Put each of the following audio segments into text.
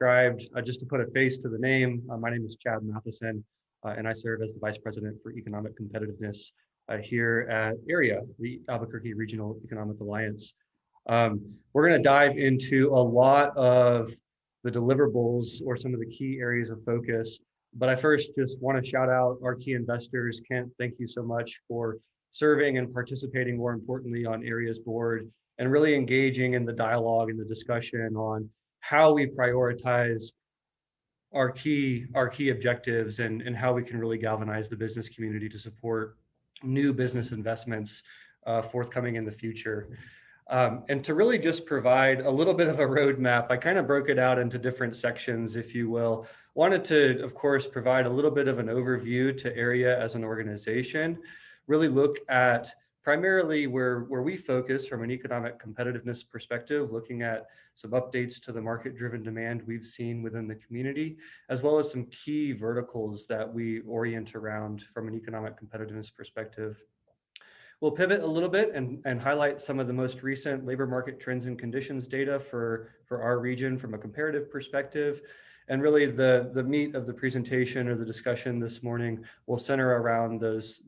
described, just to put a face to the name, my name is Chad Matheson, and I serve as the Vice President for Economic Competitiveness here at AREA, the Albuquerque Regional Economic Alliance. We're going to dive into a lot of the deliverables or some of the key areas of focus, but I first just want to shout out our key investors. Kent, thank you so much for serving and participating, more importantly, on AREA's board, and really engaging in the dialogue and the discussion on how we prioritize our key objectives and how we can really galvanize the business community to support new business investments forthcoming in the future. And to really just provide a little bit of a roadmap, I kind of broke it out into different sections, if you will. Wanted to, of course, provide a little bit of an overview to AREA as an organization, really look at primarily where we focus from an economic competitiveness perspective, looking at some updates to the market-driven demand we've seen within the community, as well as some key verticals that we orient around from an economic competitiveness perspective. We'll pivot a little bit and highlight some of the most recent labor market trends and conditions data for our region from a comparative perspective. And really the meat of the presentation or the discussion this morning will center around those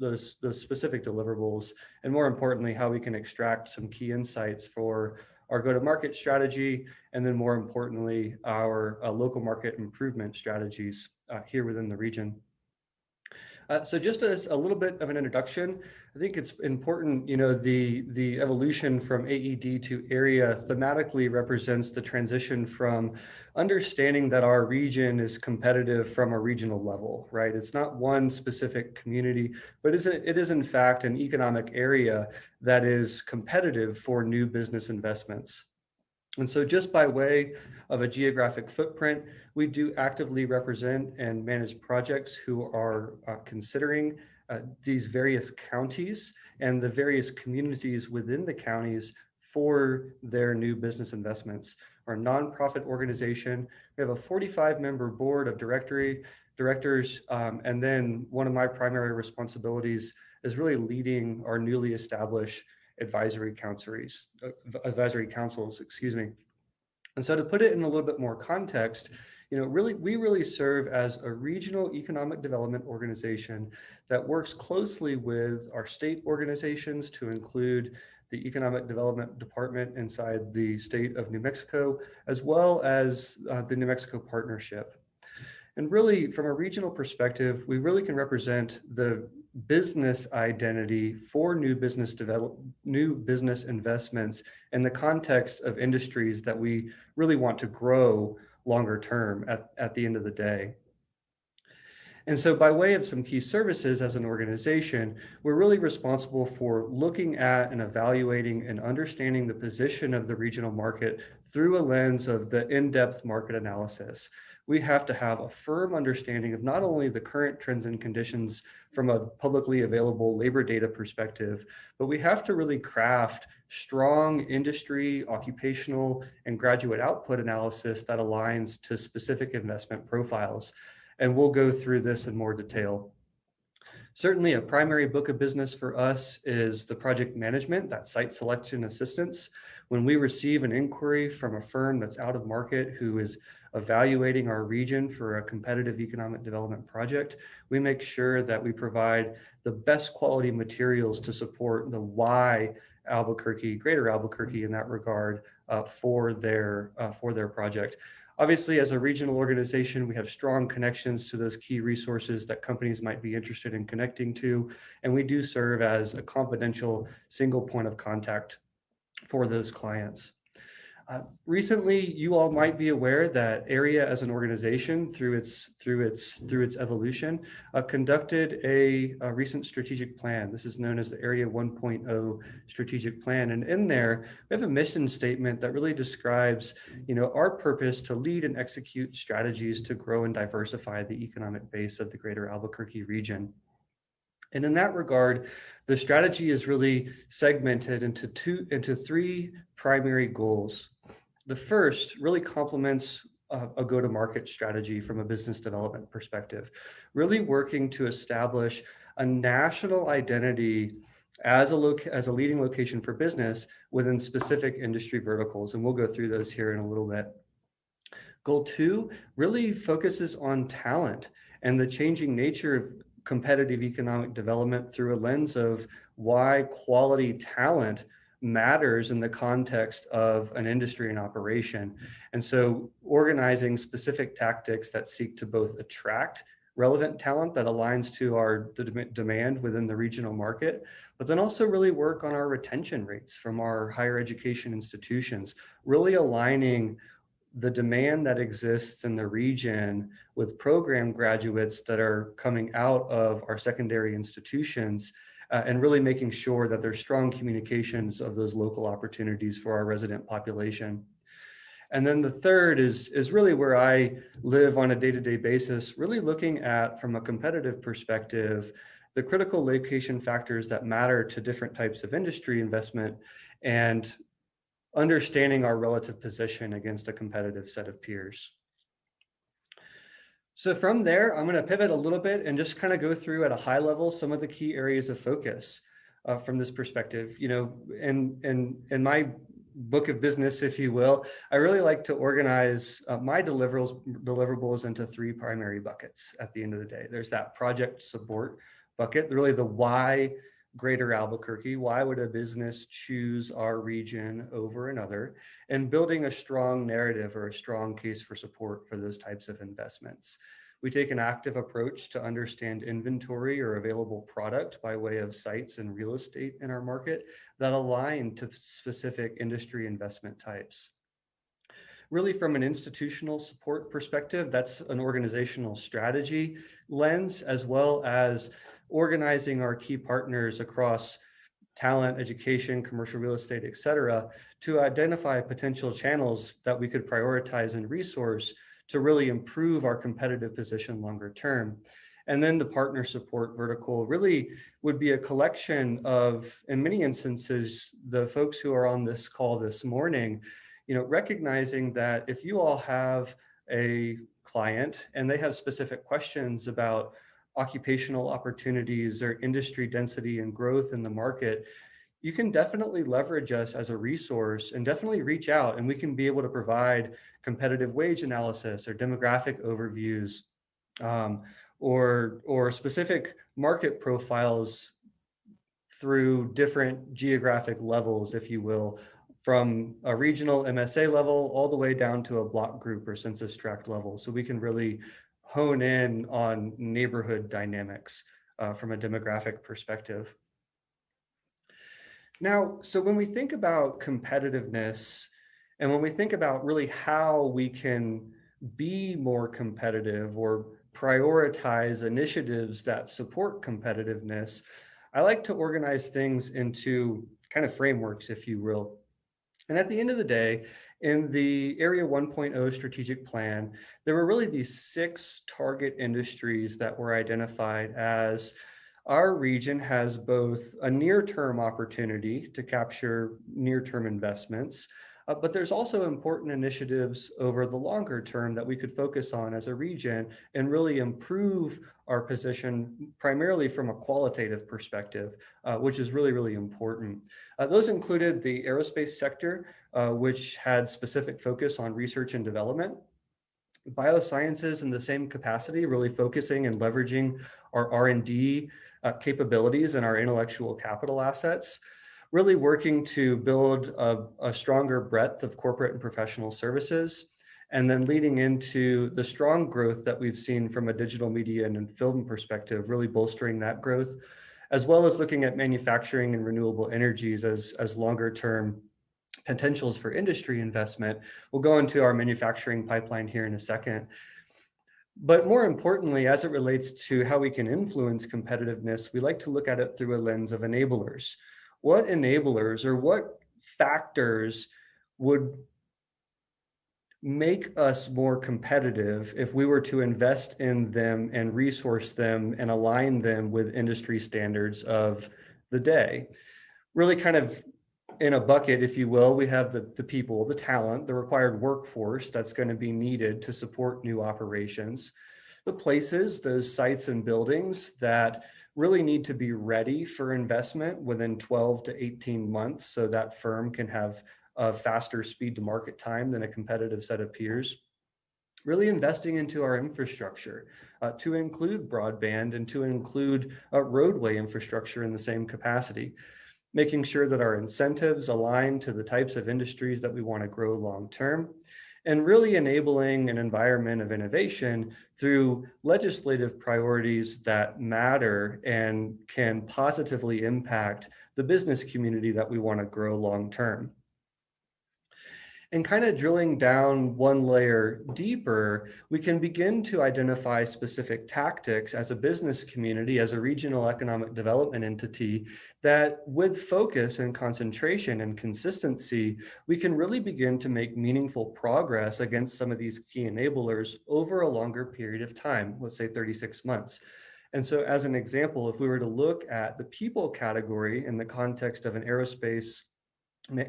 specific deliverables, and more importantly, how we can extract some key insights for our go-to-market strategy, and then more importantly, our local market improvement strategies here within the region. So just as a little bit of an introduction, I think it's important, the evolution from AED to AREA thematically represents the transition from understanding that our region is competitive from a regional level, right? It's not one specific community, but it is in fact an economic area that is competitive for new business investments. And so just by way of a geographic footprint, we do actively represent and manage projects who are considering these various counties and the various communities within the counties for their new business investments. Our nonprofit organization, we have a 45-member board of directors, and then one of my primary responsibilities is really leading our newly established advisory councils, excuse me. And so to put it in a little bit more context, we really serve as a regional economic development organization that works closely with our state organizations, to include the Economic Development Department inside the state of New Mexico, as well as the New Mexico Partnership. And really, from a regional perspective, we really can represent the business identity for new business investments in the context of industries that we really want to grow longer term at the end of the day. And so by way of some key services as an organization, we're really responsible for looking at and evaluating and understanding the position of the regional market through a lens of the in-depth market analysis. We have to have a firm understanding of not only the current trends and conditions from a publicly available labor data perspective, but we have to really craft strong industry, occupational, and graduate output analysis that aligns to specific investment profiles. And we'll go through this in more detail. Certainly, a primary book of business for us is the project management, that site selection assistance. When we receive an inquiry from a firm that's out of market who is evaluating our region for a competitive economic development project, we make sure that we provide the best quality materials to support the why Albuquerque, Greater Albuquerque in that regard for their project. Obviously, as a regional organization, we have strong connections to those key resources that companies might be interested in connecting to, and we do serve as a confidential single point of contact for those clients. Recently, you all might be aware that AREA as an organization, through its evolution, conducted a recent strategic plan. This is known as the AREA 1.0 strategic plan, and in there we have a mission statement that really describes, our purpose to lead and execute strategies to grow and diversify the economic base of the Greater Albuquerque region. And in that regard, the strategy is really segmented into three primary goals. The first really complements a go-to-market strategy from a business development perspective, really working to establish a national identity as a leading location for business within specific industry verticals. And we'll go through those here in a little bit. Goal 2 really focuses on talent and the changing nature of competitive economic development through a lens of why quality talent matters in the context of an industry and operation. And so organizing specific tactics that seek to both attract relevant talent that aligns to our demand within the regional market, but then also really work on our retention rates from our higher education institutions, really aligning the demand that exists in the region with program graduates that are coming out of our secondary institutions, and really making sure that there's strong communications of those local opportunities for our resident population. And then the third is really where I live on a day-to-day basis, really looking at, from a competitive perspective, the critical location factors that matter to different types of industry investment, and understanding our relative position against a competitive set of peers. So from there, I'm going to pivot a little bit and just kind of go through at a high level some of the key areas of focus from this perspective. You know, in my book of business, if you will, I really like to organize my deliverables into 3 primary buckets at the end of the day. There's that project support bucket, really the why Greater Albuquerque, why would a business choose our region over another, and building a strong narrative or a strong case for support for those types of investments. We take an active approach to understand inventory or available product by way of sites and real estate in our market that align to specific industry investment types. Really, from an institutional support perspective, that's an organizational strategy lens, as well as organizing our key partners across talent, education, commercial real estate, et cetera, to identify potential channels that we could prioritize and resource to really improve our competitive position longer term. And then the partner support vertical really would be a collection of, in many instances, the folks who are on this call this morning, you know, recognizing that if you all have a client and they have specific questions about occupational opportunities or industry density and growth in the market, you can definitely leverage us as a resource and definitely reach out, and we can be able to provide competitive wage analysis or demographic overviews, or specific market profiles through different geographic levels, if you will, from a regional MSA level all the way down to a block group or census tract level. So we can really hone in on neighborhood dynamics from a demographic perspective. Now, so when we think about competitiveness, and when we think about really how we can be more competitive or prioritize initiatives that support competitiveness, I like to organize things into kind of frameworks, if you will. And at the end of the day, in the Area 1.0 strategic plan, there were really these 6 target industries that were identified as our region has both a near-term opportunity to capture near-term investments, but there's also important initiatives over the longer term that we could focus on as a region and really improve our position primarily from a qualitative perspective, which is really, really important. Those included the aerospace sector, which had specific focus on research and development. Biosciences in the same capacity, really focusing and leveraging our R&D capabilities and our intellectual capital assets, really working to build a stronger breadth of corporate and professional services, and then leading into the strong growth that we've seen from a digital media and film perspective, really bolstering that growth, as well as looking at manufacturing and renewable energies as longer term potentials for industry investment. We'll go into our manufacturing pipeline here in a second. But more importantly, as it relates to how we can influence competitiveness, we like to look at it through a lens of enablers. What enablers or what factors would make us more competitive if we were to invest in them and resource them and align them with industry standards of the day? Really kind of in a bucket, if you will, we have the people, the talent, the required workforce that's going to be needed to support new operations, the places, those sites and buildings that really need to be ready for investment within 12 to 18 months so that firm can have a faster speed to market time than a competitive set of peers. really investing into our infrastructure to include broadband and to include roadway infrastructure in the same capacity, making sure that our incentives align to the types of industries that we want to grow long term, and really enabling an environment of innovation through legislative priorities that matter and can positively impact the business community that we want to grow long term. And kind of drilling down one layer deeper, we can begin to identify specific tactics as a business community, as a regional economic development entity, that with focus and concentration and consistency, we can really begin to make meaningful progress against some of these key enablers over a longer period of time, let's say 36 months. And so as an example, if we were to look at the people category in the context of an aerospace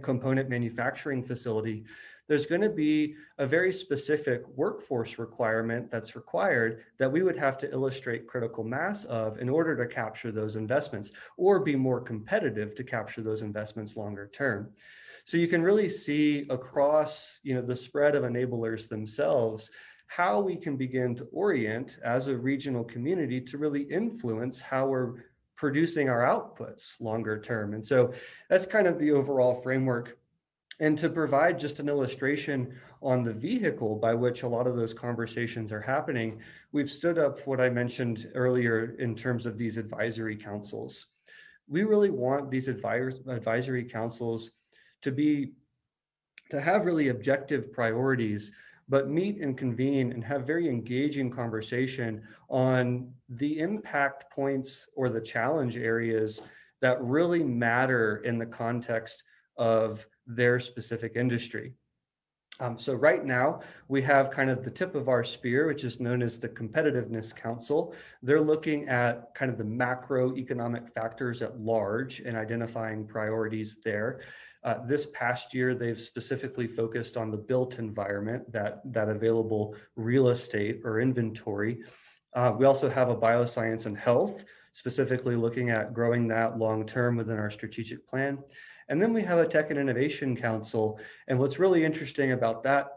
component manufacturing facility, there's going to be a very specific workforce requirement that's required that we would have to illustrate critical mass of in order to capture those investments or be more competitive to capture those investments longer term. So you can really see across, the spread of enablers themselves, how we can begin to orient as a regional community to really influence how we're producing our outputs longer term. And so that's kind of the overall framework. And to provide just an illustration on the vehicle by which a lot of those conversations are happening, we've stood up what I mentioned earlier in terms of these advisory councils. We really want these advisory councils to have really objective priorities, but meet and convene and have very engaging conversation on the impact points or the challenge areas that really matter in the context of their specific industry. So right now, we have kind of the tip of our spear, which is known as the Competitiveness Council. They're looking at kind of the macroeconomic factors at large and identifying priorities there. This past year, they've specifically focused on the built environment, that available real estate or inventory. We also have a bioscience and health, specifically looking at growing that long-term within our strategic plan. And then we have a Tech and Innovation Council. And what's really interesting about that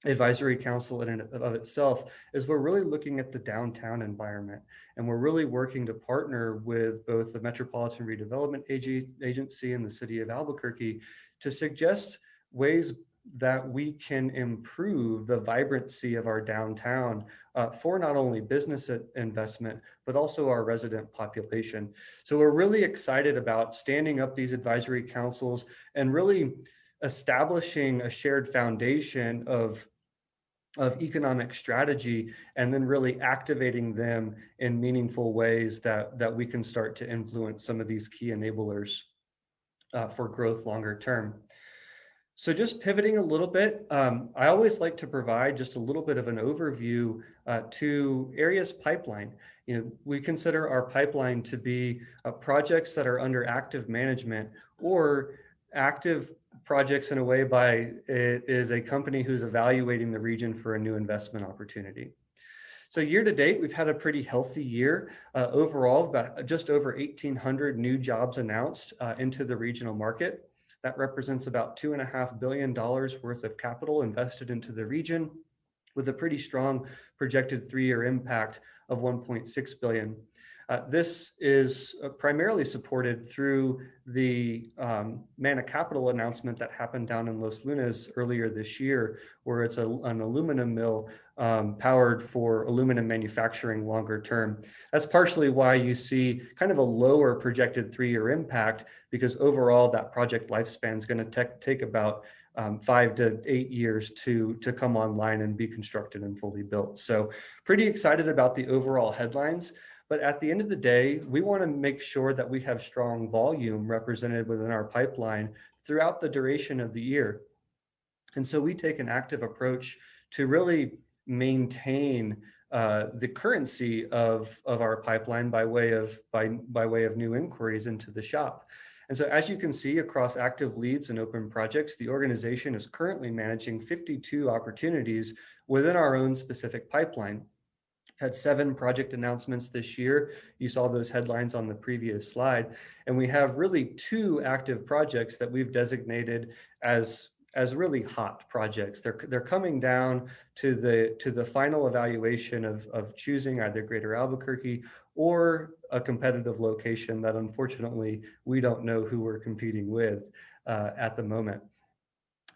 advisory council in and of itself is we're really looking at the downtown environment, and we're really working to partner with both the Metropolitan Redevelopment Agency and the city of Albuquerque to suggest ways that we can improve the vibrancy of our downtown for not only business investment, but also our resident population. So we're really excited about standing up these advisory councils and really establishing a shared foundation of economic strategy, and then really activating them in meaningful ways that we can start to influence some of these key enablers for growth longer term. So just pivoting a little bit, I always like to provide just a little bit of an overview to Area's pipeline. We consider our pipeline to be projects that are under active management or active projects in a way by it is a company who's evaluating the region for a new investment opportunity. So year to date, we've had a pretty healthy year. Overall, about just over 1,800 new jobs announced into the regional market. That represents about $2.5 billion worth of capital invested into the region, with a pretty strong projected 3-year impact of $1.6 billion. This is primarily supported through the Mana Capital announcement that happened down in Los Lunas earlier this year, where it's an aluminum mill powered for aluminum manufacturing longer term. That's partially why you see kind of a lower projected 3-year impact, because overall that project lifespan is going to take about 5 to 8 years to come online and be constructed and fully built. So pretty excited about the overall headlines. But at the end of the day, we want to make sure that we have strong volume represented within our pipeline throughout the duration of the year. And so we take an active approach to really maintain the currency of our pipeline by way of new inquiries into the shop. And so as you can see across active leads and open projects, the organization is currently managing 52 opportunities within our own specific pipeline. Had 7 project announcements this year. You saw those headlines on the previous slide. And we have really 2 active projects that we've designated as as really hot projects. They're coming down to the final evaluation of choosing either Greater Albuquerque or a competitive location that unfortunately we don't know who we're competing with at the moment.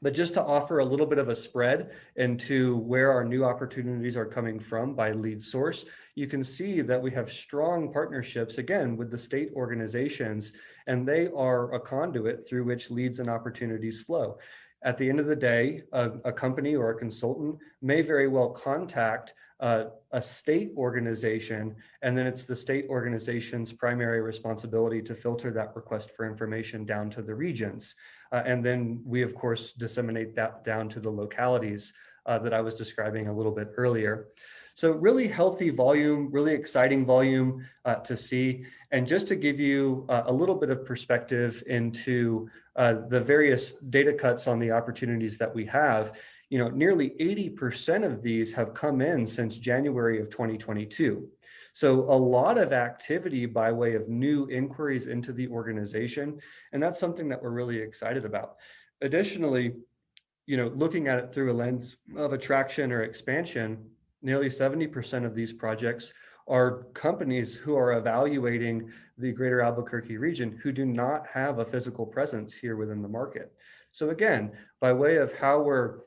But just to offer a little bit of a spread into where our new opportunities are coming from by lead source, you can see that we have strong partnerships, again, with the state organizations, and they are a conduit through which leads and opportunities flow. At the end of the day, a company or a consultant may very well contact a state organization, and then it's the state organization's primary responsibility to filter that request for information down to the regions. And then we, of course, disseminate that down to the localities that I was describing a little bit earlier. So really healthy volume, really exciting volume to see. And just to give you a little bit of perspective into the various data cuts on the opportunities that we have, nearly 80% of these have come in since January of 2022. So a lot of activity by way of new inquiries into the organization, and that's something that we're really excited about. Additionally, looking at it through a lens of attraction or expansion, nearly 70% of these projects are companies who are evaluating the Greater Albuquerque region who do not have a physical presence here within the market. So again, by way of how we're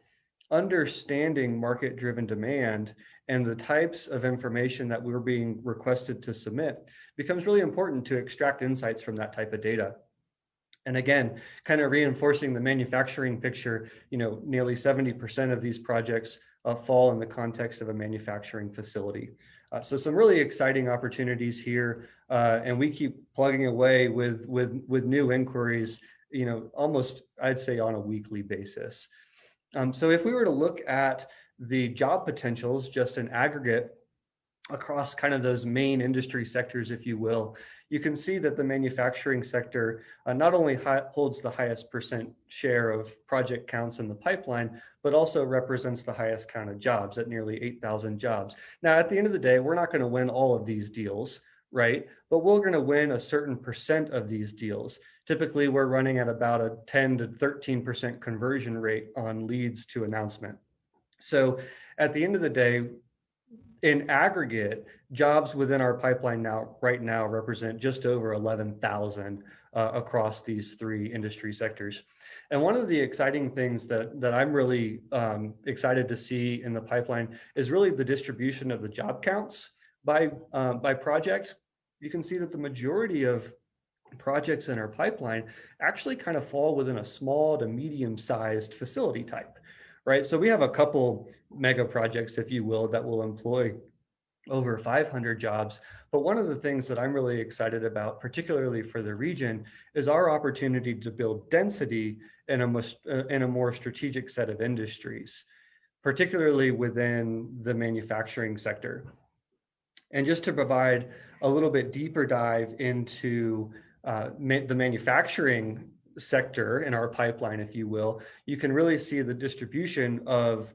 understanding market-driven demand and the types of information that we're being requested to submit becomes really important to extract insights from that type of data. And again, kind of reinforcing the manufacturing picture, nearly 70% of these projects fall in the context of a manufacturing facility. So some really exciting opportunities here, and we keep plugging away with new inquiries, almost, I'd say, on a weekly basis. So if we were to look at the job potentials just in aggregate across kind of those main industry sectors, if you will, you can see that the manufacturing sector not only holds the highest percent share of project counts in the pipeline, but also represents the highest count of jobs at nearly 8,000 jobs. Now, at the end of the day, we're not going to win all of these deals, right? But we're going to win a certain percent of these deals. Typically, we're running at about a 10 to 13% conversion rate on leads to announcement. So at the end of the day, in aggregate, jobs within our pipeline right now represent just over 11,000 across these three industry sectors. And one of the exciting things that I'm really excited to see in the pipeline is really the distribution of the job counts by project. You can see that the majority of projects in our pipeline actually kind of fall within a small to medium-sized facility type, right? So we have a couple mega projects, if you will, that will employ over 500 jobs. But one of the things that I'm really excited about, particularly for the region, is our opportunity to build density in a more strategic set of industries, particularly within the manufacturing sector. And just to provide a little bit deeper dive into the manufacturing sector in our pipeline, if you will, you can really see the distribution of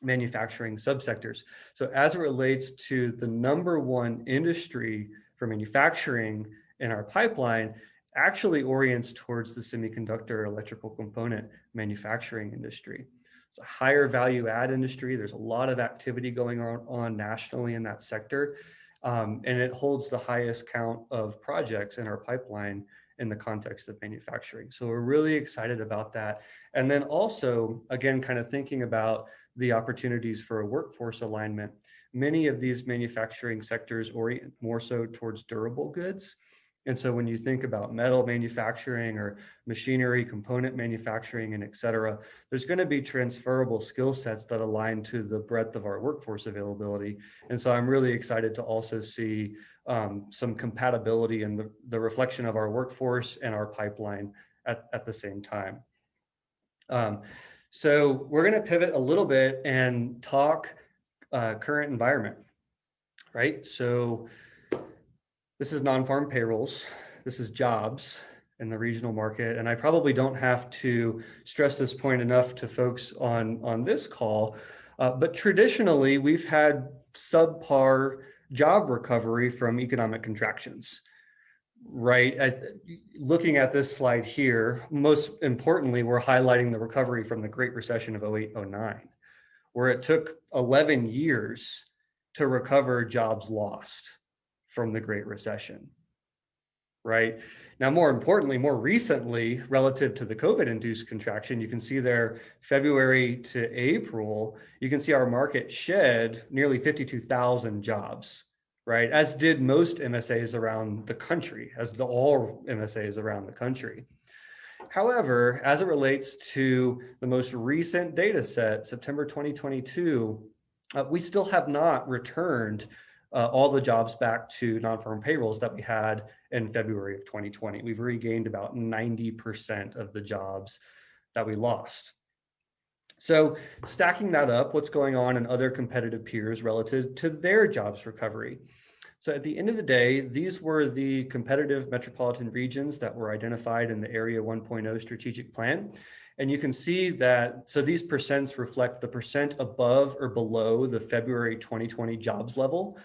manufacturing subsectors. So as it relates to the number one industry for manufacturing in our pipeline, actually orients towards the semiconductor electrical component manufacturing industry. It's a higher value add industry. There's a lot of activity going on nationally in that sector. And it holds the highest count of projects in our pipeline in the context of manufacturing. So we're really excited about that. And then also, again, kind of thinking about the opportunities for a workforce alignment. Many of these manufacturing sectors orient more so towards durable goods. And so when you think about metal manufacturing or machinery, component manufacturing, and et cetera, there's going to be transferable skill sets that align to the breadth of our workforce availability. And so I'm really excited to also see some compatibility in the reflection of our workforce and our pipeline at the same time. So we're going to pivot a little bit and talk current environment, right? So this is non-farm payrolls. This is jobs in the regional market. And I probably don't have to stress this point enough to folks on this call, but traditionally we've had subpar job recovery from economic contractions. right? Looking at this slide here, most importantly, we're highlighting the recovery from the Great Recession of 08, 09, where it took 11 years to recover jobs lost from the Great Recession, right? Now, more importantly, more recently, relative to the COVID-induced contraction, you can see there February to April, you can see our market shed nearly 52,000 jobs, right? As did most MSAs around the country, all MSAs around the country. However, as it relates to the most recent data set, September 2022, we still have not returned all the jobs back to non-farm payrolls that we had in February of 2020. We've regained about 90% of the jobs that we lost. So stacking that up, what's going on in other competitive peers relative to their jobs recovery? So at the end of the day, these were the competitive metropolitan regions that were identified in the Area 1.0 strategic plan. And you can see that, so these percents reflect the percent above or below the February 2020 jobs level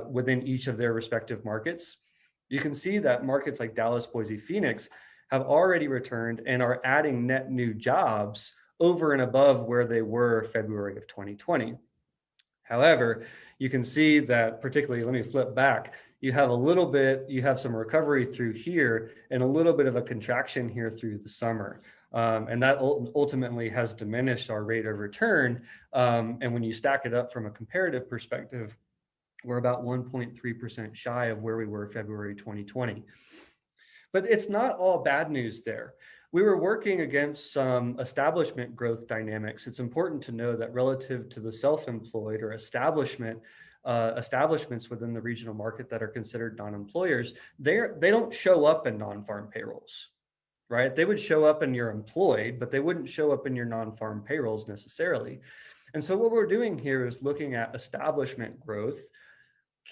within each of their respective markets. You can see that markets like Dallas, Boise, Phoenix have already returned and are adding net new jobs over and above where they were February of 2020. However, you can see that particularly, let me flip back, you have some recovery through here and a little bit of a contraction here through the summer. And that ultimately has diminished our rate of return. And when you stack it up from a comparative perspective, we're about 1.3% shy of where we were February 2020. But it's not all bad news there. We were working against some establishment growth dynamics. It's important to know that relative to the self-employed or establishments within the regional market that are considered non-employers, they don't show up in non-farm payrolls, right? They would show up in your employed, but they wouldn't show up in your non-farm payrolls necessarily. And so what we're doing here is looking at establishment growth,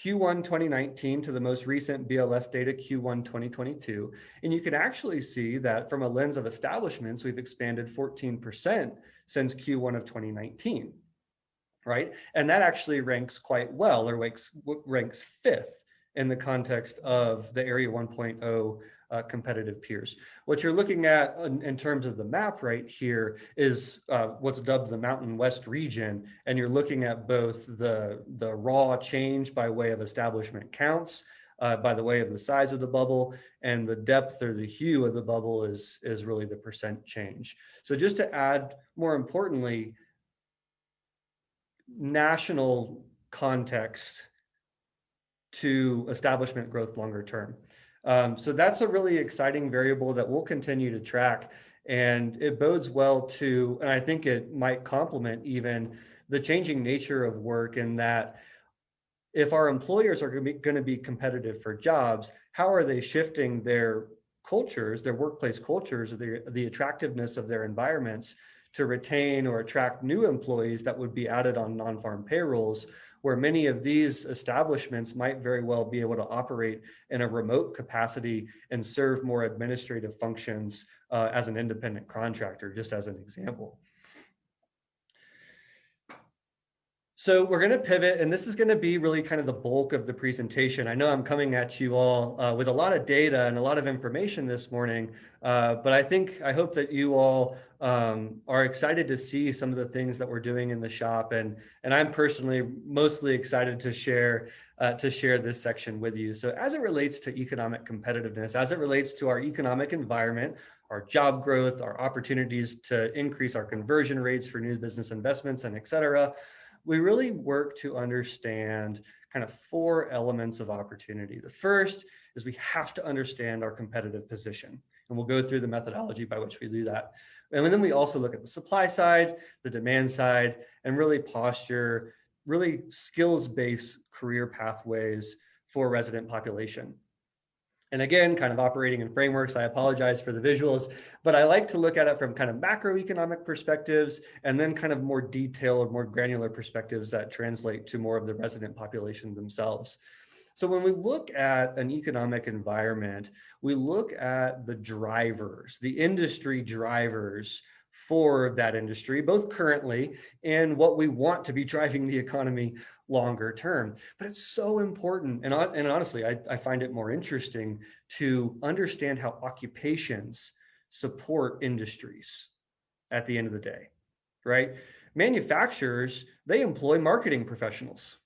Q1 2019 to the most recent BLS data, Q1 2022. And you can actually see that from a lens of establishments, we've expanded 14% since Q1 of 2019, right? And that actually ranks quite well, or ranks fifth in the context of the Area 1.0 competitive peers. What you're looking at in terms of the map right here is what's dubbed the Mountain West region, and you're looking at both the raw change by way of establishment counts, by the way of the size of the bubble, and the depth or the hue of the bubble is really the percent change. So just to add, more importantly, national context to establishment growth longer term. So that's a really exciting variable that we'll continue to track, and it bodes well to, and I think it might complement even the changing nature of work, in that if our employers are going to be competitive for jobs, how are they shifting their cultures, their workplace cultures, the attractiveness of their environments to retain or attract new employees that would be added on non-farm payrolls, where many of these establishments might very well be able to operate in a remote capacity and serve more administrative functions as an independent contractor, just as an example. So we're going to pivot, and this is going to be really kind of the bulk of the presentation. I know I'm coming at you all with a lot of data and a lot of information this morning, but I hope that you all are excited to see some of the things that we're doing in the shop, and I'm personally mostly excited to share this section with you. So as it relates to economic competitiveness, as it relates to our economic environment, our job growth, our opportunities to increase our conversion rates for new business investments, and et cetera, we really work to understand kind of four elements of opportunity. The first is we have to understand our competitive position, and we'll go through the methodology by which we do that. And then we also look at the supply side, the demand side, and really posture, really skills-based career pathways for resident population. And again, kind of operating in frameworks, I apologize for the visuals, but I like to look at it from kind of macroeconomic perspectives, and then kind of more detailed, more granular perspectives that translate to more of the resident population themselves. So when we look at an economic environment, we look at the drivers, the industry drivers for that industry, both currently and what we want to be driving the economy longer term. But it's so important, and honestly, I find it more interesting to understand how occupations support industries at the end of the day, right? Manufacturers, they employ marketing professionals,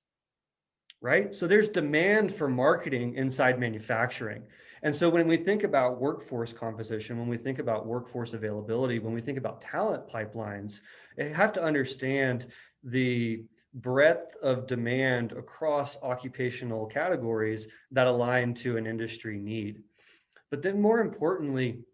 right? So there's demand for marketing inside manufacturing. And so when we think about workforce composition, when we think about workforce availability, when we think about talent pipelines, you have to understand the breadth of demand across occupational categories that align to an industry need. But then more importantly,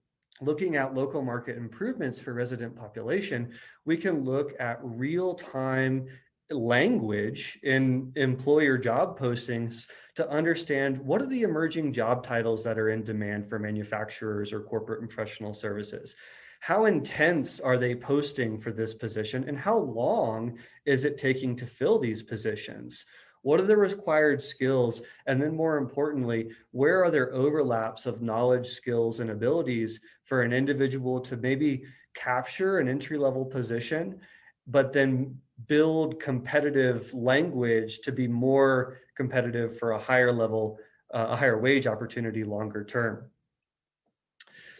looking at local market improvements for resident population, we can look at real-time language in employer job postings to understand what are the emerging job titles that are in demand for manufacturers or corporate and professional services. How intense are they posting for this position, and how long is it taking to fill these positions? What are the required skills? And then more importantly, where are there overlaps of knowledge, skills, and abilities for an individual to maybe capture an entry-level position, but then build competitive language to be more competitive for a higher level, a higher wage opportunity longer term.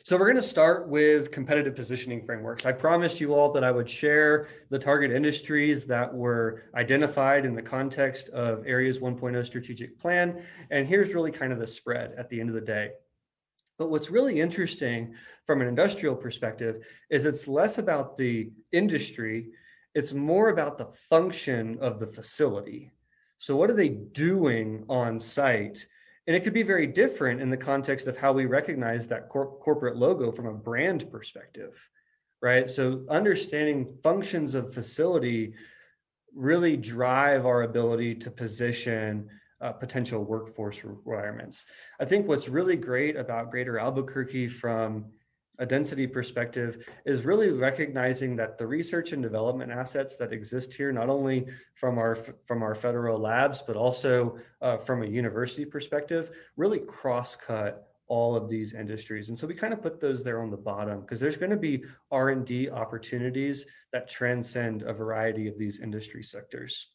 So we're going to start with competitive positioning frameworks. I promised you all that I would share the target industries that were identified in the context of Areas 1.0 strategic plan. And here's really kind of the spread at the end of the day. But what's really interesting from an industrial perspective is it's less about the industry, it's more about the function of the facility. So what are they doing on site? And it could be very different in the context of how we recognize that corporate logo from a brand perspective, right? So understanding functions of facility really drive our ability to position potential workforce requirements. I think what's really great about Greater Albuquerque from a density perspective is really recognizing that the research and development assets that exist here, not only from our federal labs, but also from a university perspective, really cross-cut all of these industries. And so we kind of put those there on the bottom because there's going to be R&D opportunities that transcend a variety of these industry sectors.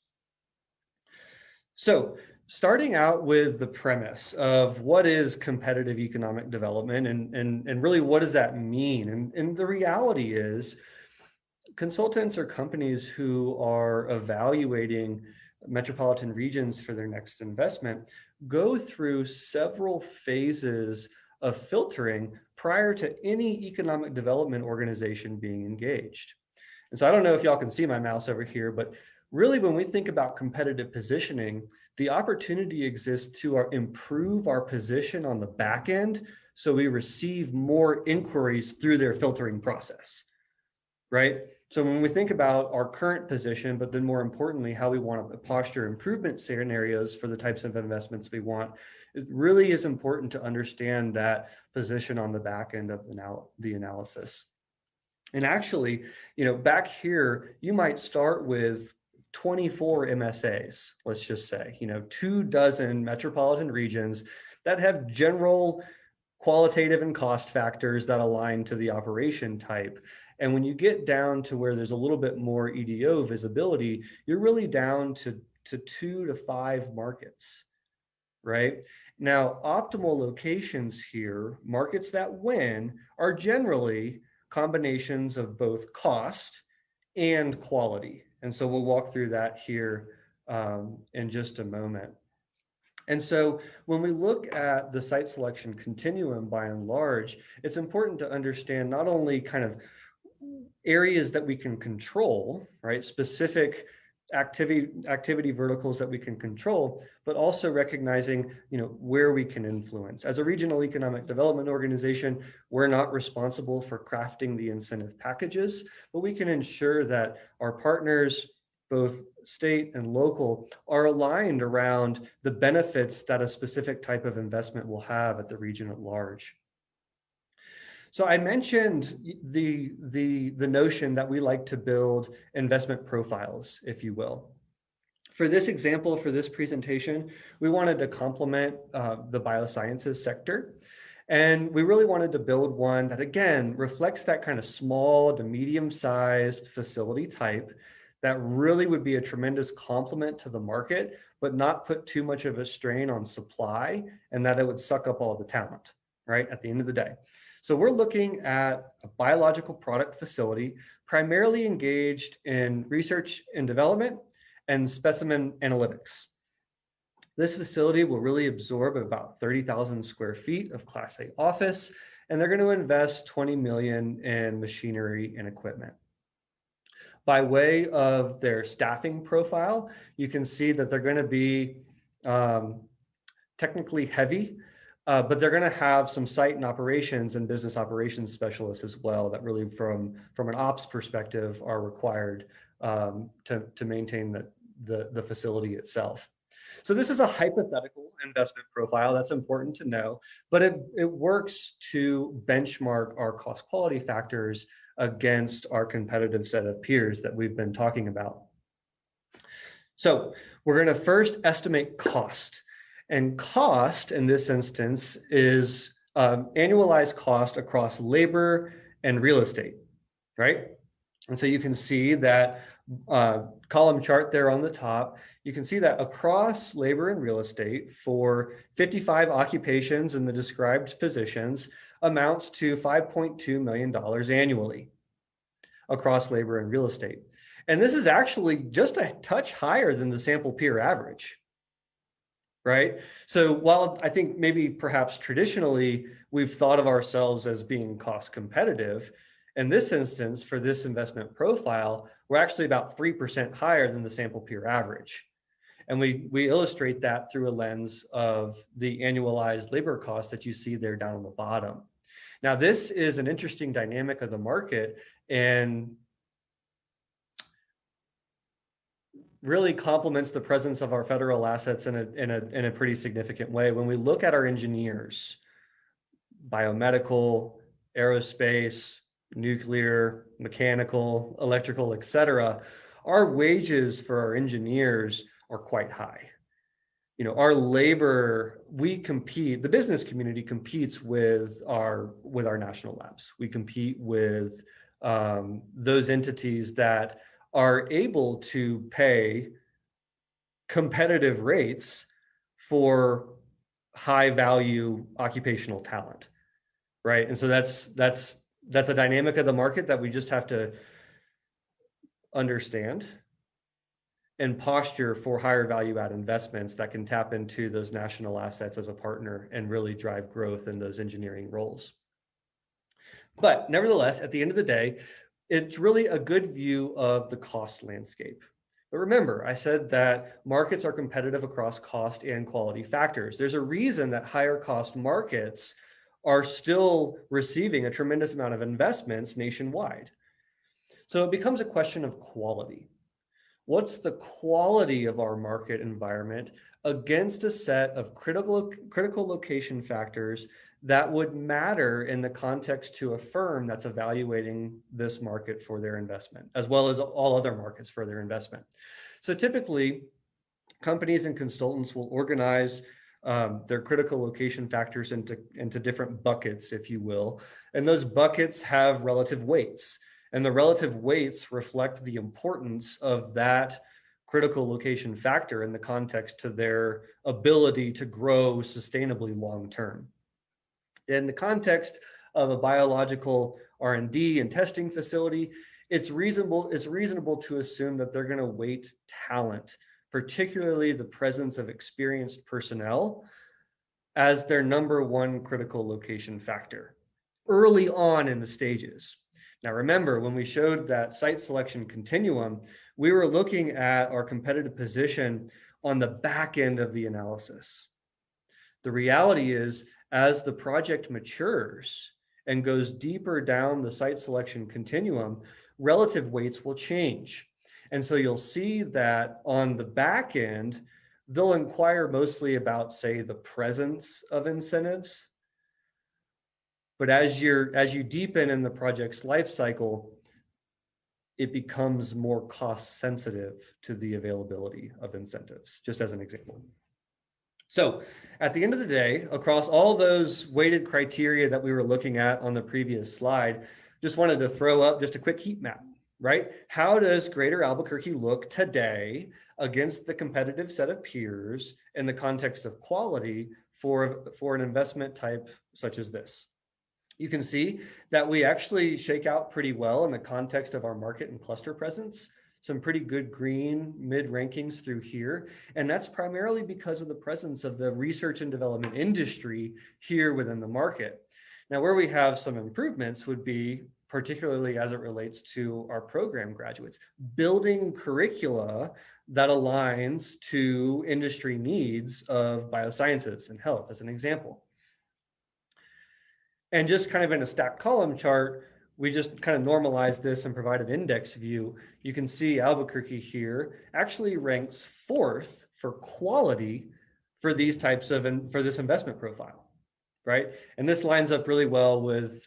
So starting out with the premise of what is competitive economic development and really what does that mean? And the reality is consultants or companies who are evaluating metropolitan regions for their next investment go through several phases of filtering prior to any economic development organization being engaged. And so I don't know if y'all can see my mouse over here, but really, when we think about competitive positioning, the opportunity exists to improve our position on the back end so we receive more inquiries through their filtering process, right? So when we think about our current position, but then more importantly, how we want to posture improvement scenarios for the types of investments we want, it really is important to understand that position on the back end of the analysis. And actually, back here, you might start with 24 MSAs, let's just say, 24 metropolitan regions that have general qualitative and cost factors that align to the operation type. And when you get down to where there's a little bit more EDO visibility, you're really down to 2 to 5 markets, right? Now, optimal locations here, markets that win, are generally combinations of both cost and quality. And so we'll walk through that here in just a moment. And so when we look at the site selection continuum by and large, it's important to understand not only kind of areas that we can control, right? Specific activity verticals that we can control, but also recognizing, where we can influence. As a regional economic development organization, we're not responsible for crafting the incentive packages, but we can ensure that our partners, both state and local, are aligned around the benefits that a specific type of investment will have at the region at large. So I mentioned the notion that we like to build investment profiles, if you will. For this example, for this presentation, we wanted to complement the biosciences sector. And we really wanted to build one that, again, reflects that kind of small to medium-sized facility type that really would be a tremendous complement to the market, but not put too much of a strain on supply, and that it would suck up all the talent, right, at the end of the day. So we're looking at a biological product facility primarily engaged in research and development and specimen analytics. This facility will really absorb about 30,000 square feet of Class A office, and they're going to invest $20 million in machinery and equipment. By way of their staffing profile, you can see that they're going to be technically heavy, but they're going to have some site and operations and business operations specialists as well that really from an ops perspective are required to maintain the facility itself. So this is a hypothetical investment profile. That's important to know, but it works to benchmark our cost quality factors against our competitive set of peers that we've been talking about. So we're going to first estimate cost. And cost in this instance is annualized cost across labor and real estate, right? And so you can see that column chart there on the top, you can see that across labor and real estate for 55 occupations in the described positions amounts to $5.2 million annually across labor and real estate. And this is actually just a touch higher than the sample peer average, right? So while I think maybe perhaps traditionally we've thought of ourselves as being cost competitive, in this instance, for this investment profile, we're actually about 3% higher than the sample peer average. And we illustrate that through a lens of the annualized labor cost that you see there down on the bottom. Now, this is an interesting dynamic of the market and really complements the presence of our federal assets in a pretty significant way. When we look at our engineers, biomedical, aerospace, nuclear, mechanical, electrical, et cetera, our wages for our engineers are quite high. You know, our labor, we compete, the business community competes with our national labs. We compete with those entities that are able to pay competitive rates for high value occupational talent, right? And so that's a dynamic of the market that we just have to understand and posture for higher value add investments that can tap into those national assets as a partner and really drive growth in those engineering roles. But nevertheless, at the end of the day, it's really a good view of the cost landscape. But remember, I said that markets are competitive across cost and quality factors. There's a reason that higher cost markets are still receiving a tremendous amount of investments nationwide. So it becomes a question of quality. What's the quality of our market environment against a set of critical location factors that would matter in the context to a firm that's evaluating this market for their investment, as well as all other markets for their investment? So typically, companies and consultants will organize their critical location factors into different buckets, if you will. And those buckets have relative weights. And the relative weights reflect the importance of that critical location factor in the context to their ability to grow sustainably long term. In the context of a biological R&D and testing facility, it's reasonable to assume that they're going to weight talent, particularly the presence of experienced personnel, as their number one critical location factor early on in the stages. Now, remember, when we showed that site selection continuum, we were looking at our competitive position on the back end of the analysis. The reality is, as the project matures and goes deeper down the site selection continuum, relative weights will change. And so you'll see that on the back end, they'll inquire mostly about, say, the presence of incentives. But as you deepen in the project's life cycle, it becomes more cost sensitive to the availability of incentives, just as an example. So at the end of the day, across all those weighted criteria that we were looking at on the previous slide, just wanted to throw up just a quick heat map, right? How does Greater Albuquerque look today against the competitive set of peers in the context of quality for an investment type such as this? You can see that we actually shake out pretty well in the context of our market and cluster presence. Some pretty good green mid rankings through here. And that's primarily because of the presence of the research and development industry here within the market. Now, where we have some improvements would be particularly as it relates to our program graduates, building curricula that aligns to industry needs of biosciences and health, as an example. And just kind of in a stacked column chart, we just kind of normalize this and provide an index view. You can see Albuquerque here actually ranks 4th for quality for these types of, for this investment profile, right? And this lines up really well with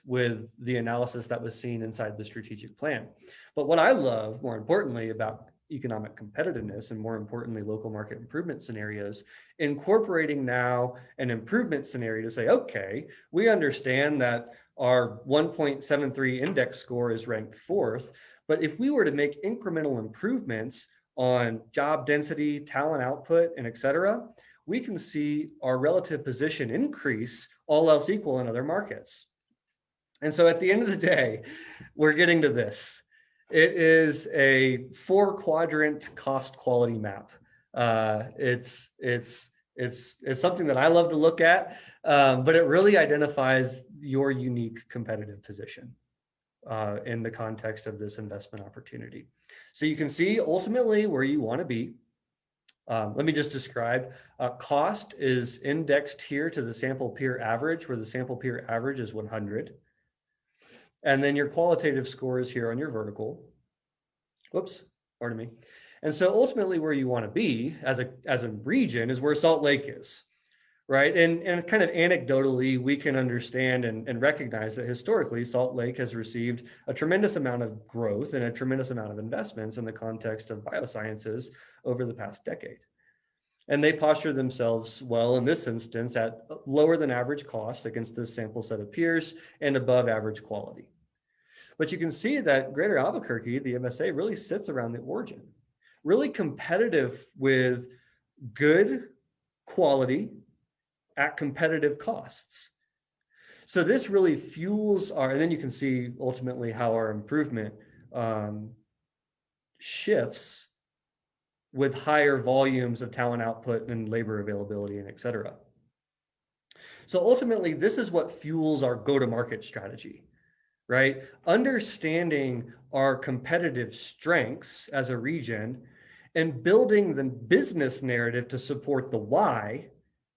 the analysis that was seen inside the strategic plan. But what I love, more importantly, about economic competitiveness and more importantly, local market improvement scenarios, incorporating now an improvement scenario to say, okay, we understand that our 1.73 index score is ranked 4th, but if we were to make incremental improvements on job density, talent output, and et cetera, we can see our relative position increase, all else equal, in other markets. And so at the end of the day, we're getting to this. It is a 4-quadrant cost quality map. It's something that I love to look at, but it really identifies your unique competitive position in the context of this investment opportunity. So you can see ultimately where you want to be. Let me just describe. Cost is indexed here to the sample peer average, where the sample peer average is 100. And then your qualitative score is here on your vertical. Whoops, pardon me. And so ultimately where you want to be as a region is where Salt Lake is, right? And kind of anecdotally, we can understand and recognize that historically Salt Lake has received a tremendous amount of growth and a tremendous amount of investments in the context of biosciences over the past decade. And they posture themselves well in this instance at lower than average cost against this sample set of peers and above average quality. But you can see that Greater Albuquerque, the MSA, really sits around the origin, really competitive with good quality at competitive costs. So this really fuels our, and then you can see ultimately how our improvement shifts with higher volumes of talent output and labor availability and et cetera. So ultimately, this is what fuels our go-to-market strategy, right? Understanding our competitive strengths as a region and building the business narrative to support the why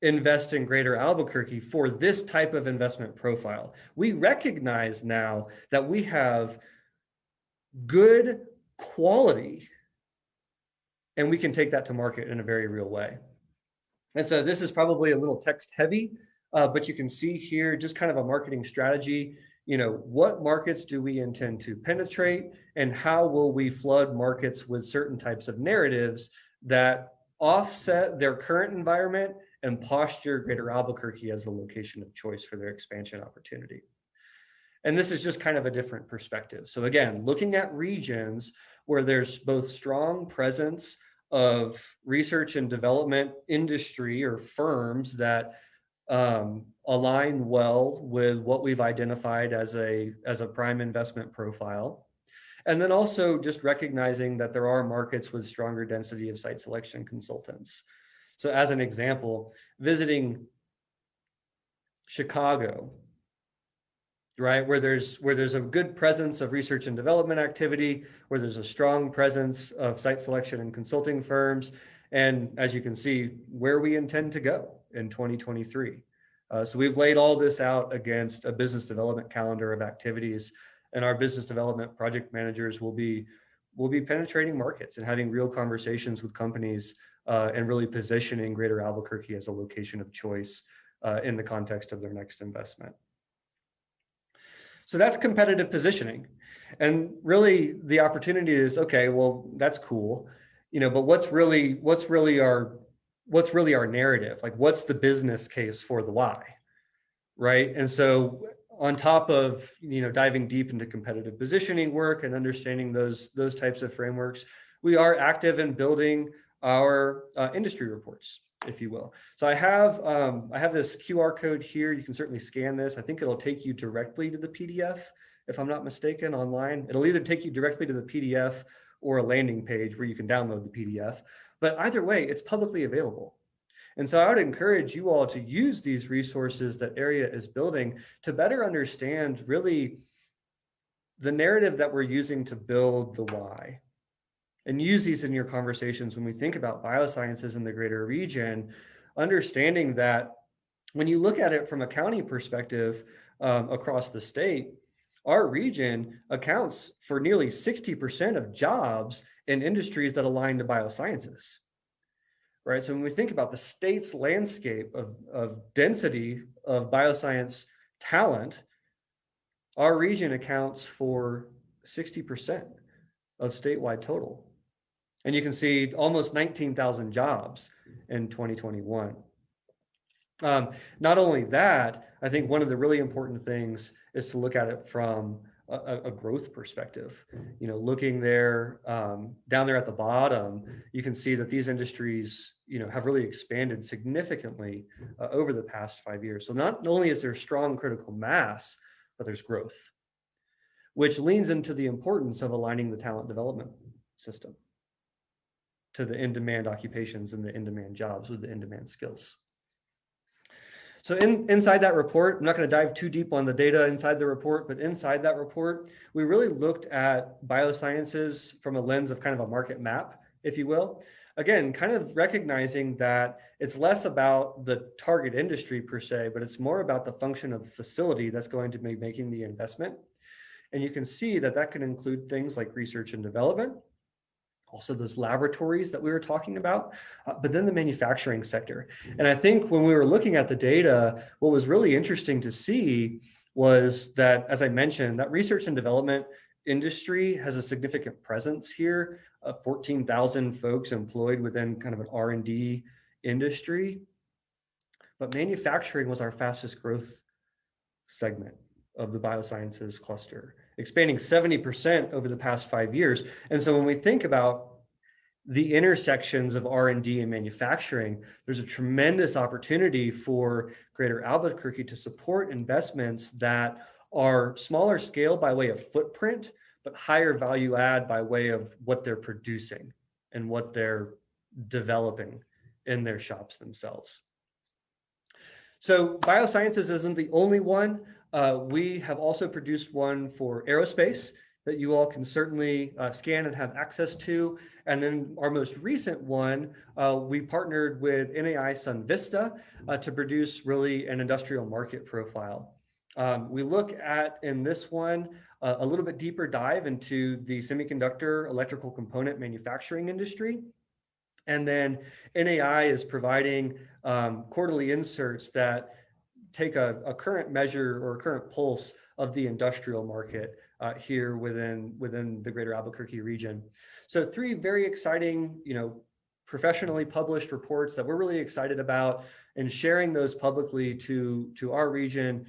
invest in Greater Albuquerque for this type of investment profile. We recognize now that we have good quality and we can take that to market in a very real way. And so this is probably a little text heavy, but you can see here just kind of a marketing strategy. You know, what markets do we intend to penetrate and how will we flood markets with certain types of narratives that offset their current environment and posture Greater Albuquerque as the location of choice for their expansion opportunity. And this is just kind of a different perspective. So again, looking at regions where there's both strong presence of research and development industry or firms that align well with what we've identified as a prime investment profile. And then also just recognizing that there are markets with stronger density of site selection consultants. So as an example, visiting Chicago, right, where there's a good presence of research and development activity, where there's a strong presence of site selection and consulting firms, and as you can see, where we intend to go in 2023. So we've laid all this out against a business development calendar of activities, and our business development project managers will be penetrating markets and having real conversations with companies and really positioning Greater Albuquerque as a location of choice in the context of their next investment. So that's competitive positioning. And really the opportunity is, okay, well, that's cool, you know, but what's really our what's really our narrative? Like, what's the business case for the why, right? And so on top of, diving deep into competitive positioning work and understanding those types of frameworks, we are active in building our industry reports, if you will. So I have this QR code here. You can certainly scan this. I think it'll take you directly to the PDF, if I'm not mistaken, online. It'll either take you directly to the PDF or a landing page where you can download the PDF. But either way, it's publicly available. And so I would encourage you all to use these resources that Area is building to better understand really the narrative that we're using to build the why. And use these in your conversations when we think about biosciences in the greater region, understanding that when you look at it from a county perspective across the state, our region accounts for nearly 60% of jobs in industries that align to biosciences. Right. So when we think about the state's landscape of density of bioscience talent, our region accounts for 60% of statewide total. And you can see almost 19,000 jobs in 2021. Not only that, I think one of the really important things is to look at it from a growth perspective. Looking there, down there at the bottom, you can see that these industries, have really expanded significantly over the past 5 years. So not only is there strong critical mass, but there's growth, which leans into the importance of aligning the talent development system to the in-demand occupations and the in-demand jobs with the in-demand skills. So inside that report, I'm not going to dive too deep on the data inside the report, but inside that report, we really looked at biosciences from a lens of kind of a market map, if you will. Again, kind of recognizing that it's less about the target industry per se, but it's more about the function of the facility that's going to be making the investment. And you can see that that can include things like research and development, also those laboratories that we were talking about, but then the manufacturing sector. And I think when we were looking at the data, what was really interesting to see was that, as I mentioned, that research and development industry has a significant presence here, 14,000 folks employed within kind of an R&D industry. But manufacturing was our fastest growth segment of the biosciences cluster, expanding 70% over the past 5 years. And so when we think about the intersections of R&D and manufacturing, there's a tremendous opportunity for Greater Albuquerque to support investments that are smaller scale by way of footprint, but higher value add by way of what they're producing and what they're developing in their shops themselves. So biosciences isn't the only one. We have also produced one for aerospace that you all can certainly scan and have access to. And then our most recent one, we partnered with NAI SunVista to produce really an industrial market profile. We look at, in this one, a little bit deeper dive into the semiconductor electrical component manufacturing industry. And then NAI is providing quarterly inserts that take a current measure or a current pulse of the industrial market here within the Greater Albuquerque region. So 3 very exciting, professionally published reports that we're really excited about, and sharing those publicly to our region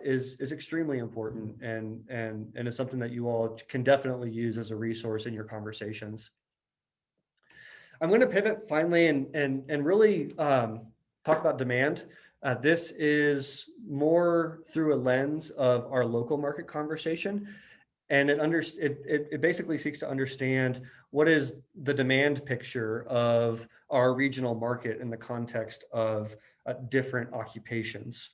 is extremely important and is something that you all can definitely use as a resource in your conversations. I'm going to pivot finally and really talk about demand. This is more through a lens of our local market conversation, and it basically seeks to understand what is the demand picture of our regional market in the context of different occupations.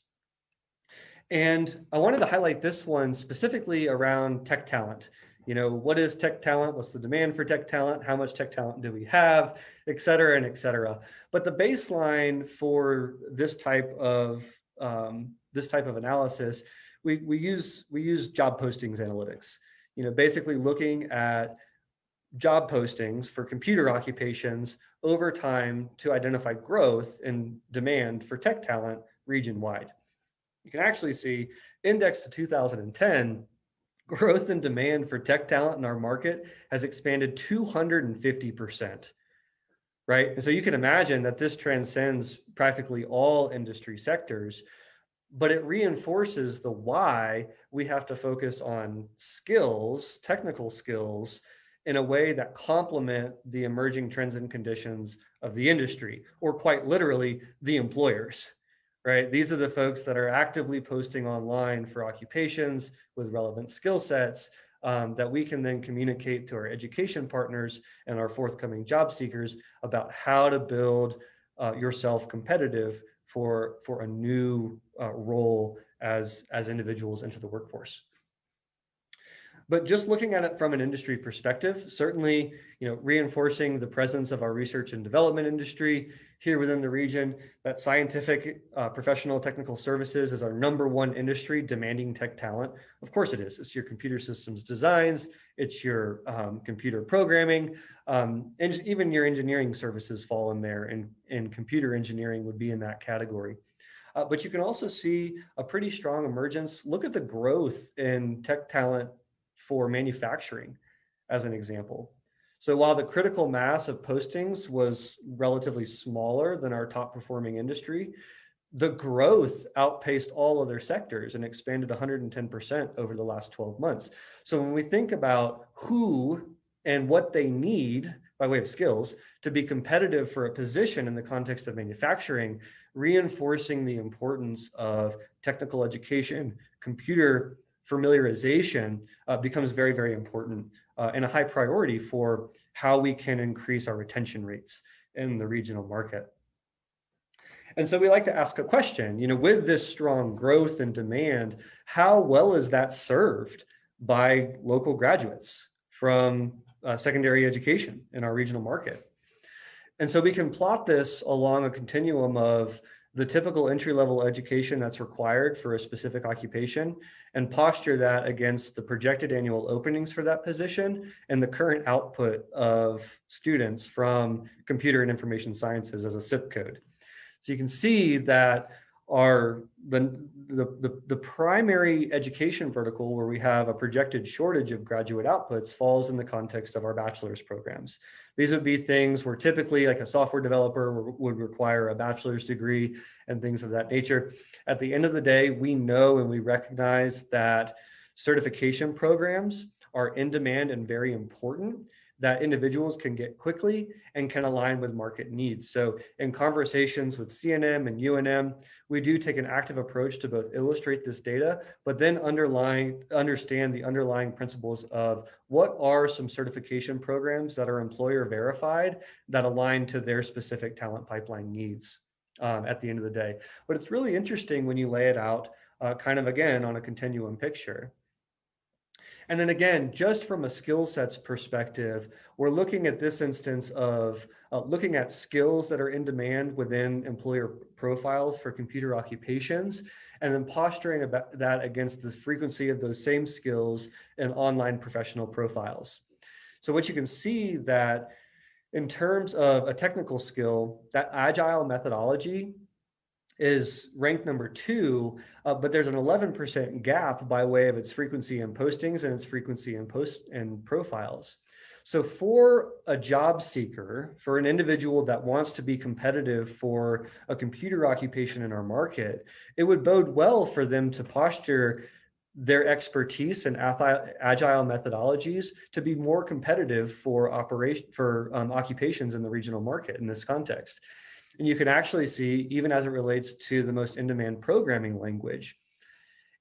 And I wanted to highlight this one specifically around tech talent. What is tech talent? What's the demand for tech talent? How much tech talent do we have, et cetera, and et cetera. But the baseline for this type of analysis, we use job postings analytics. Basically looking at job postings for computer occupations over time to identify growth and demand for tech talent region-wide. You can actually see, indexed to 2010, growth and demand for tech talent in our market has expanded 250%. right? And so you can imagine that this transcends practically all industry sectors, but it reinforces the why we have to focus on skills, technical skills, in a way that complement the emerging trends and conditions of the industry, or quite literally, the employers, right? These are the folks that are actively posting online for occupations with relevant skill sets that we can then communicate to our education partners and our forthcoming job seekers about how to build yourself competitive for a new role as individuals into the workforce. But just looking at it from an industry perspective, certainly, reinforcing the presence of our research and development industry here within the region, that scientific, professional, technical services is our #1 industry demanding tech talent. Of course it is. It's your computer systems designs, it's your computer programming, and even your engineering services fall in there, and computer engineering would be in that category. But you can also see a pretty strong emergence. Look at the growth in tech talent for manufacturing, as an example. So while the critical mass of postings was relatively smaller than our top performing industry, the growth outpaced all other sectors and expanded 110% over the last 12 months. So when we think about who and what they need by way of skills to be competitive for a position in the context of manufacturing, reinforcing the importance of technical education, computer familiarization becomes very, very important and a high priority for how we can increase our retention rates in the regional market. And so we like to ask a question, with this strong growth and demand, how well is that served by local graduates from secondary education in our regional market? And so we can plot this along a continuum of the typical entry-level education that's required for a specific occupation and posture that against the projected annual openings for that position and the current output of students from computer and information sciences as a zip code. So you can see that the primary education vertical where we have a projected shortage of graduate outputs falls in the context of our bachelor's programs. These would be things where typically like a software developer would require a bachelor's degree and things of that nature. At the end of the day, we know and we recognize that certification programs are in demand and very important, that individuals can get quickly and can align with market needs. So in conversations with CNM and UNM, we do take an active approach to both illustrate this data, but then understand the underlying principles of what are some certification programs that are employer verified that align to their specific talent pipeline needs at the end of the day. But it's really interesting when you lay it out kind of again on a continuum picture. And then again, just from a skill sets perspective, we're looking at this instance of looking at skills that are in demand within employer profiles for computer occupations, and then posturing about that against the frequency of those same skills in online professional profiles. So what you can see that in terms of a technical skill, that agile methodology is ranked #2, but there's an 11% gap by way of its frequency in postings and its frequency in profiles. So for a job seeker, for an individual that wants to be competitive for a computer occupation in our market, it would bode well for them to posture their expertise in agile methodologies to be more competitive for occupations in the regional market in this context. And you can actually see, even as it relates to the most in-demand programming language,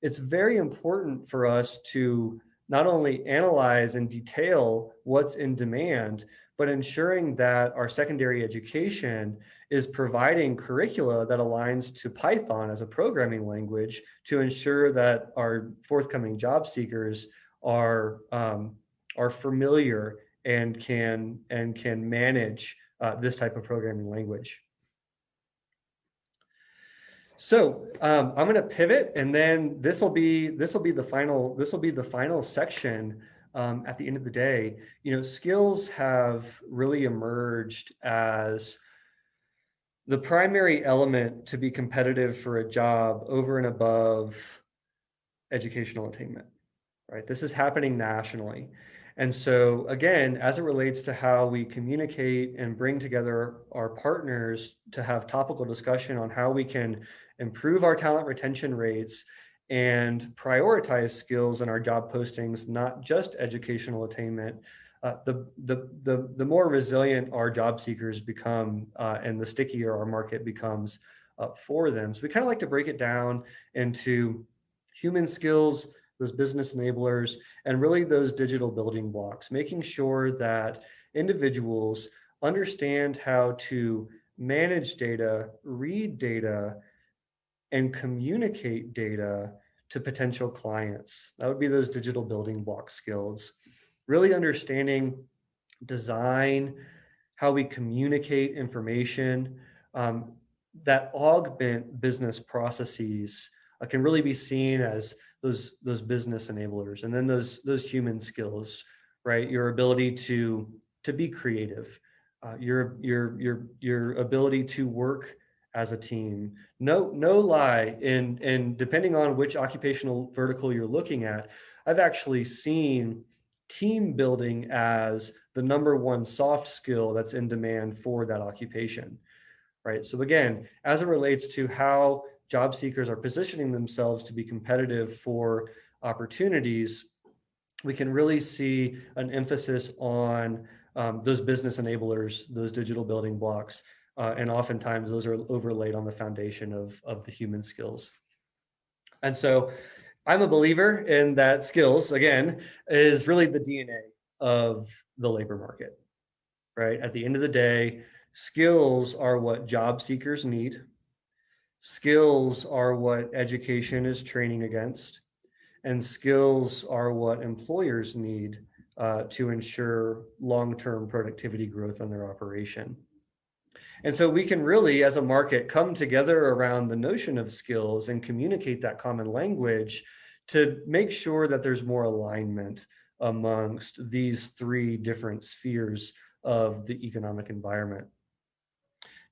it's very important for us to not only analyze and detail what's in demand, but ensuring that our secondary education is providing curricula that aligns to Python as a programming language to ensure that our forthcoming job seekers are familiar and can manage this type of programming language. So I'm going to pivot, and then this will be the final section. At the end of the day, skills have really emerged as the primary element to be competitive for a job over and above educational attainment. Right, this is happening nationally, And so again, as it relates to how we communicate and bring together our partners to have topical discussion on how we can improve our talent retention rates and prioritize skills in our job postings, not just educational attainment, the more resilient our job seekers become, and the stickier our market becomes for them. So we kind of like to break it down into human skills, those business enablers, and really those digital building blocks, making sure that individuals understand how to manage data, read data, and communicate data to potential clients. That would be those digital building block skills. Really understanding design, how we communicate information, that augment business processes can really be seen as those business enablers. And then those human skills, right? Your ability to be creative, your ability to work as a team. No lie. And depending on which occupational vertical you're looking at, I've actually seen team building as the number one soft skill that's in demand for that occupation, right? So again, as it relates to how job seekers are positioning themselves to be competitive for opportunities, we can really see an emphasis on those business enablers, those digital building blocks, and oftentimes those are overlaid on the foundation of the human skills. And so I'm a believer in that skills, again, is really the DNA of the labor market, right? At the end of the day, skills are what job seekers need. Skills are what education is training against. And skills are what employers need to ensure long-term productivity growth on their operation. And so we can really, as a market, come together around the notion of skills and communicate that common language to make sure that there's more alignment amongst these three different spheres of the economic environment.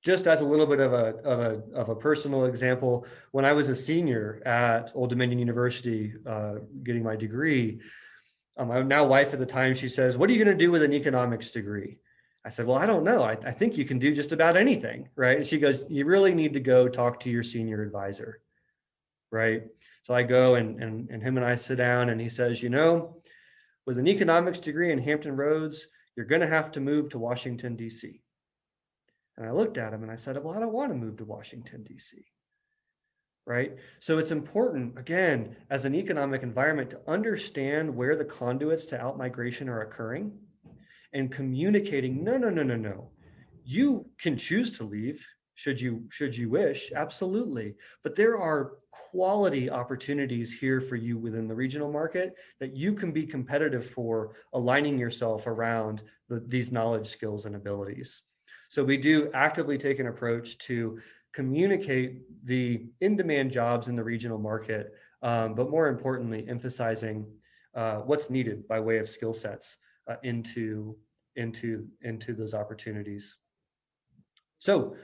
Just as a little bit of a personal example, when I was a senior at Old Dominion University, getting my degree, my now wife at the time, she says, "What are you going to do with an economics degree?" I said, "Well, I don't know. I think you can do just about anything," right? And she goes, "You really need to go talk to your senior advisor," right? So I go and him and I sit down, and he says, "With an economics degree in Hampton Roads, you're going to have to move to Washington, D.C." And I looked at him and I said, "Well, I don't want to move to Washington, D.C." Right? So it's important, again, as an economic environment to understand where the conduits to outmigration are occurring and communicating, no. You can choose to leave should you wish, absolutely. But there are quality opportunities here for you within the regional market that you can be competitive for, aligning yourself around these knowledge, skills, and abilities. So we do actively take an approach to communicate the in-demand jobs in the regional market, but more importantly, emphasizing what's needed by way of skill sets into those opportunities. So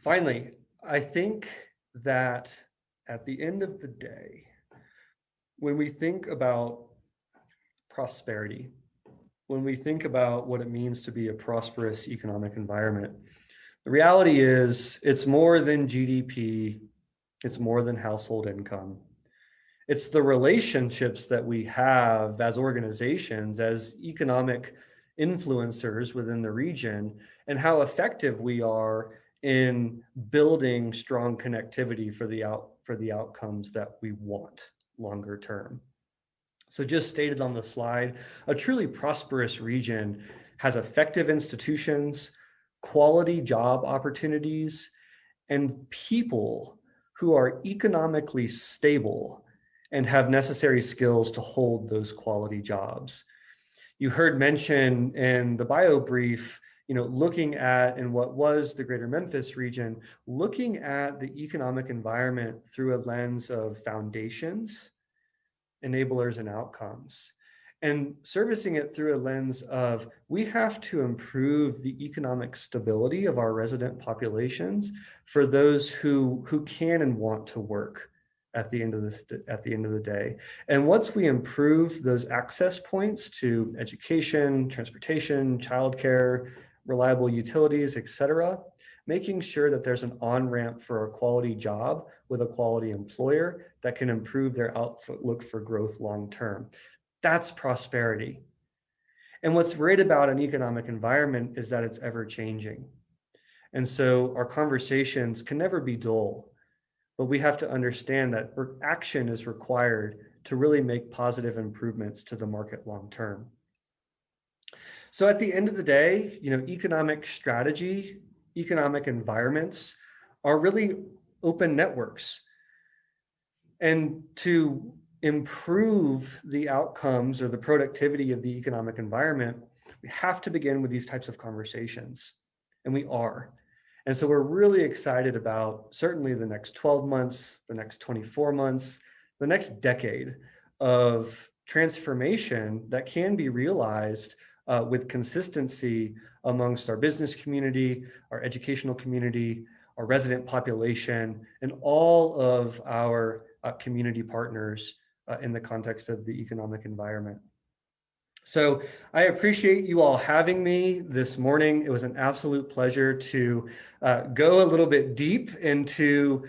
finally, I think that at the end of the day, when we think about prosperity, when we think about what it means to be a prosperous economic environment, the reality is it's more than GDP, it's more than household income. It's the relationships that we have as organizations, as economic influencers within the region, and how effective we are in building strong connectivity for the outcomes that we want longer term. So just stated on the slide, a truly prosperous region has effective institutions, quality job opportunities, and people who are economically stable and have necessary skills to hold those quality jobs. You heard mention in the bio brief, looking at, in what was the Greater Memphis region, looking at the economic environment through a lens of foundations, enablers, and outcomes, and servicing it through a lens of, we have to improve the economic stability of our resident populations for those who can and want to work, at the end of the day. And once we improve those access points to education, transportation, childcare, reliable utilities, et cetera, making sure that there's an on-ramp for a quality job with a quality employer that can improve their outlook for growth long-term. That's prosperity. And what's great about an economic environment is that it's ever changing. And so our conversations can never be dull, but we have to understand that action is required to really make positive improvements to the market long-term. So at the end of the day, economic strategy, economic environments are really open networks. And to improve the outcomes or the productivity of the economic environment, we have to begin with these types of conversations, and we are. And so we're really excited about certainly the next 12 months, the next 24 months, the next decade of transformation that can be realized with consistency amongst our business community, our educational community, our resident population, and all of our community partners in the context of the economic environment. So I appreciate you all having me this morning. It was an absolute pleasure to go a little bit deep into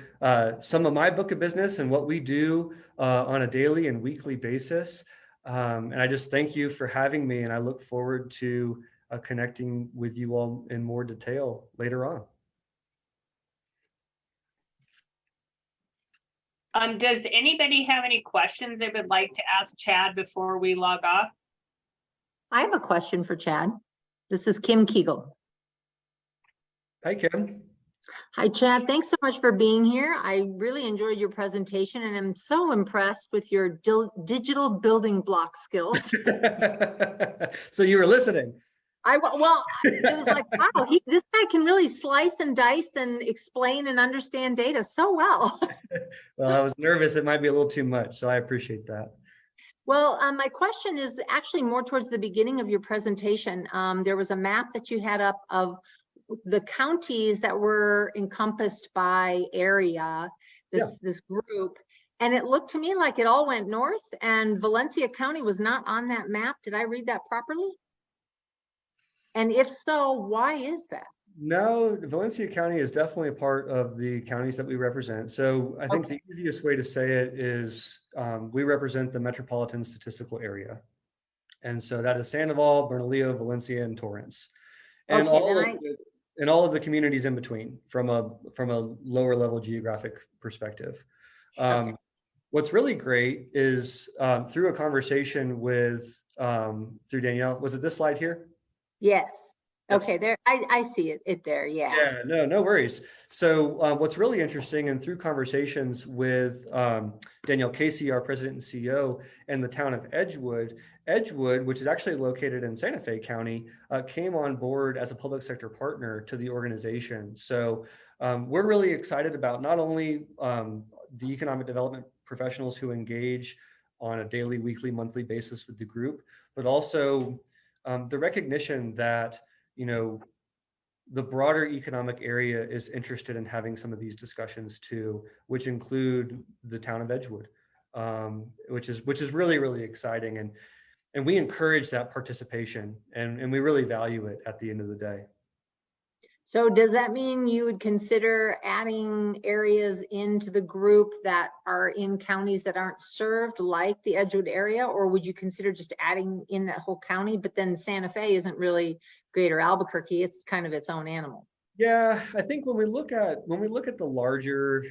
some of my book of business and what we do on a daily and weekly basis. And I just thank you for having me, and I look forward to connecting with you all in more detail later on. Does anybody have any questions they would like to ask Chad before we log off? I have a question for Chad. This is Kim Kegel. Hi, Kim. Hi, Chad. Thanks so much for being here. I really enjoyed your presentation, and I'm so impressed with your digital building block skills. So you were listening. Well, it was like, wow, this guy can really slice and dice and explain and understand data so well. Well, I was nervous. It might be a little too much, so I appreciate that. Well, my question is actually more towards the beginning of your presentation. There was a map that you had up of the counties that were encompassed by area, this group, and it looked to me like it all went north, and Valencia County was not on that map. Did I read that properly? And if so, why is that? No, Valencia County is definitely a part of the counties that we represent. So I think the easiest way to say it is we represent the metropolitan statistical area. And so that is Sandoval, Bernalillo, Valencia, and Torrance. And all of the communities in between from a lower level geographic perspective. What's really great is through a conversation with, through Danielle, was it this slide here? Yes. Okay, there, I see it there, yeah. Yeah, no worries. So what's really interesting, and through conversations with Danielle Casey, our president and CEO, and the town of Edgewood, which is actually located in Santa Fe County, came on board as a public sector partner to the organization. So we're really excited about not only the economic development professionals who engage on a daily, weekly, monthly basis with the group, but also the recognition that the broader economic area is interested in having some of these discussions too, which include the town of Edgewood, which is really, really exciting. And we encourage that participation, and we really value it at the end of the day. So does that mean you would consider adding areas into the group that are in counties that aren't served, like the Edgewood area, or would you consider just adding in that whole county? But then Santa Fe isn't really Greater Albuquerque; it's kind of its own animal. Yeah, I think when we look at the larger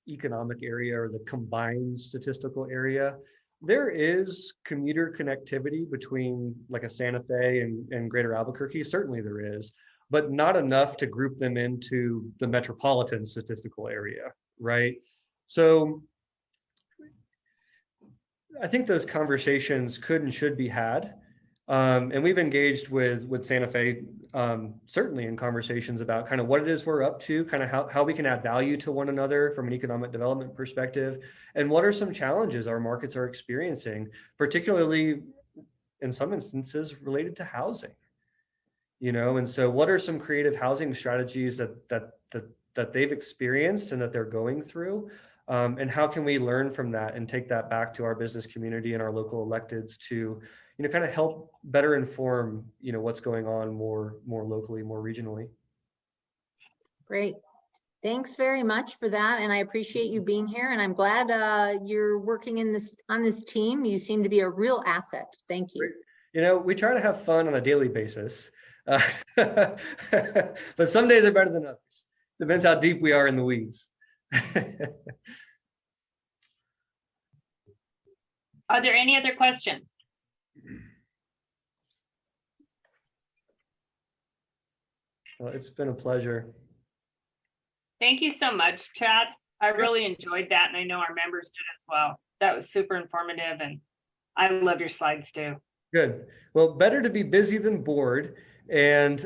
economic area or the combined statistical area, there is commuter connectivity between like a Santa Fe and Greater Albuquerque. Certainly there is, but not enough to group them into the metropolitan statistical area, right? So I think those conversations could and should be had. And we've engaged with Santa Fe, certainly in conversations about kind of what it is we're up to, kind of how we can add value to one another from an economic development perspective, and what are some challenges our markets are experiencing, particularly in some instances related to housing. And so what are some creative housing strategies that they've experienced and that they're going through? And how can we learn from that and take that back to our business community and our local electeds to, kind of help better inform, what's going on more locally, more regionally. Great. Thanks very much for that. And I appreciate you being here. And I'm glad you're working on this team. You seem to be a real asset. Thank you. We try to have fun on a daily basis, but some days are better than others. Depends how deep we are in the weeds. Are there any other questions? Well, it's been a pleasure. Thank you so much, Chad. I really enjoyed that, and I know our members did as well. That was super informative, and I love your slides too. Good. Well, better to be busy than bored, and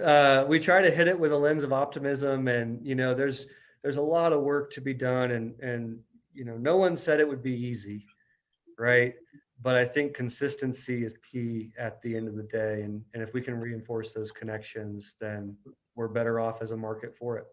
we try to hit it with a lens of optimism. And there's a lot of work to be done, and no one said it would be easy, right? But I think consistency is key at the end of the day, and if we can reinforce those connections, then we're better off as a market for it.